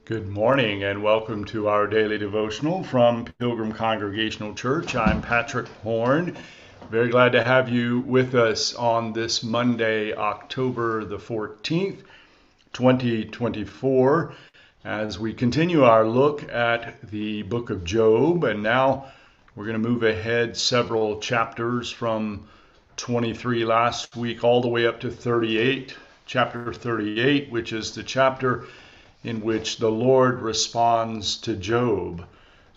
Good morning and welcome to our daily devotional from Pilgrim Congregational Church. I'm Patrick Horn. Very glad to have you with us on this Monday, October the 14th, 2024, as we continue our look at the book of Job. And now we're going to move ahead several chapters from 23 last week all the way up to 38, chapter 38, which is the chapter in which the Lord responds to Job.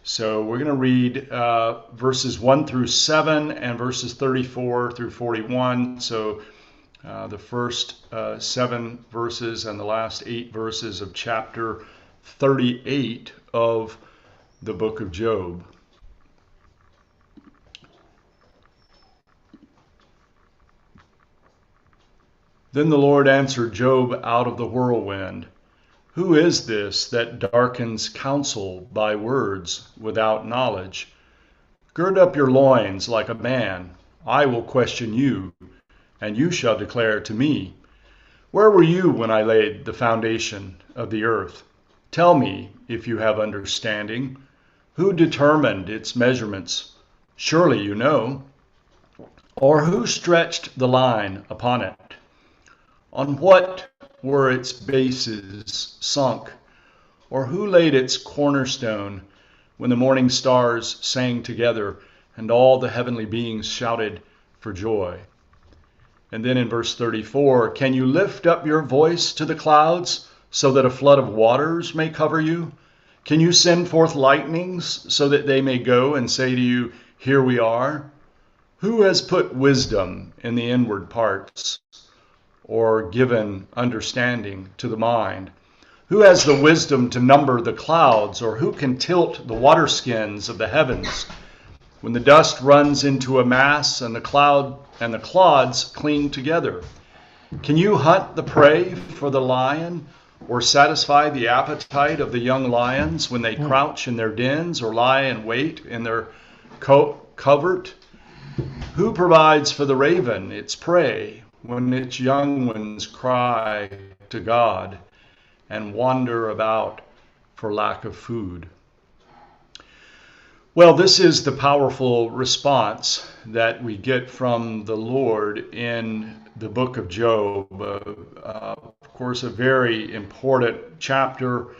So we're going to read verses 1 through 7 and verses 34 through 41. So the first 7 verses and the last 8 verses of chapter 38 of the book of Job. Then the Lord answered Job out of the whirlwind. Who is this that darkens counsel by words without knowledge? Gird up your loins like a man. I will question you, and you shall declare to me. Where were you when I laid the foundation of the earth? Tell me, if you have understanding. Who determined its measurements? Surely you know. Or who stretched the line upon it? On what were its bases sunk? Or who laid its cornerstone when the morning stars sang together and all the heavenly beings shouted for joy? And then in verse 34, can you lift up your voice to the clouds so that a flood of waters may cover you? Can you send forth lightnings so that they may go and say to you, here we are? Who has put wisdom in the inward parts, or given understanding to the mind? Who has the wisdom to number the clouds, or who can tilt the water skins of the heavens? When the dust runs into a mass and the clods cling together, can you hunt the prey for the lion, or satisfy the appetite of the young lions when they crouch in their dens or lie in wait in their covert? Who provides for the raven its prey when its young ones cry to God and wander about for lack of food? Well, this is the powerful response that we get from the Lord in the book of Job. Of course, a very important chapter,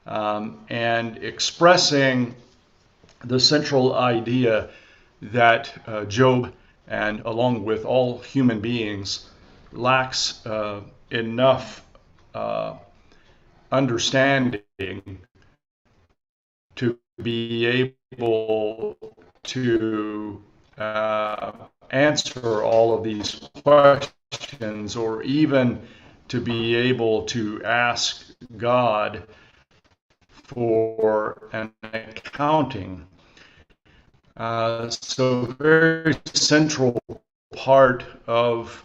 and expressing the central idea that Job, and along with all human beings, lacks enough understanding to be able to answer all of these questions, or even to be able to ask God for an accounting. So very central part of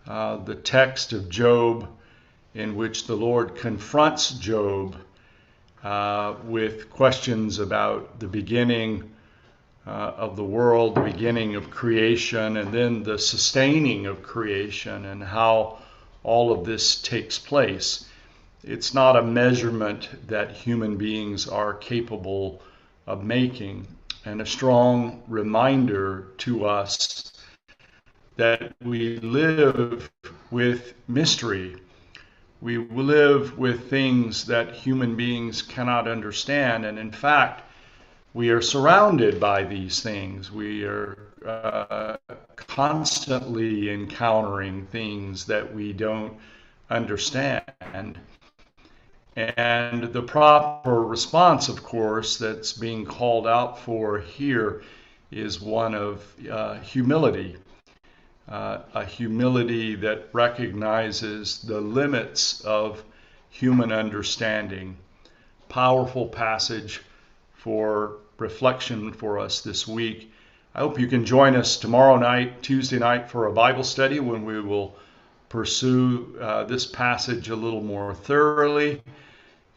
the text of Job, in which the Lord confronts Job with questions about the beginning of the world, the beginning of creation, and then the sustaining of creation, and how all of this takes place. It's not a measurement that human beings are capable of making, and a strong reminder to us that we live with mystery. We live with things that human beings cannot understand, and in fact, we are surrounded by these things. We are constantly encountering things that we don't understand. And the proper response, of course, that's being called out for here is one of humility. A humility that recognizes the limits of human understanding. Powerful passage for reflection for us this week. I hope you can join us tomorrow night, Tuesday night, for a Bible study when we will pursue this passage a little more thoroughly,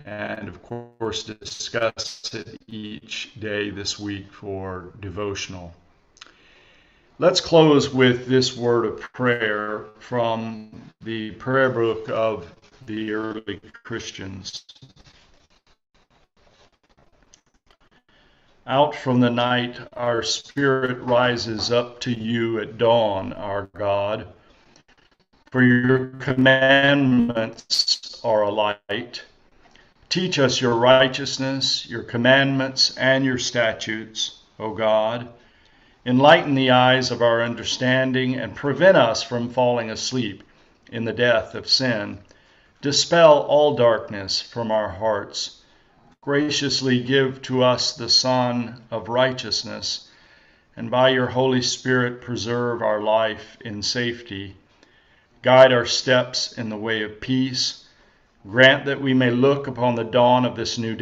and of course discuss it each day this week for devotional. Let's close with this word of prayer from the prayer book of the early Christians. Out from the night our spirit rises up to you at dawn, our God. For your commandments are a light. Teach us your righteousness, your commandments, and your statutes, O God. Enlighten the eyes of our understanding and prevent us from falling asleep in the death of sin. Dispel all darkness from our hearts. Graciously give to us the Son of righteousness, and by your Holy Spirit preserve our life in safety. Guide our steps in the way of peace. Grant that we may look upon the dawn of this new day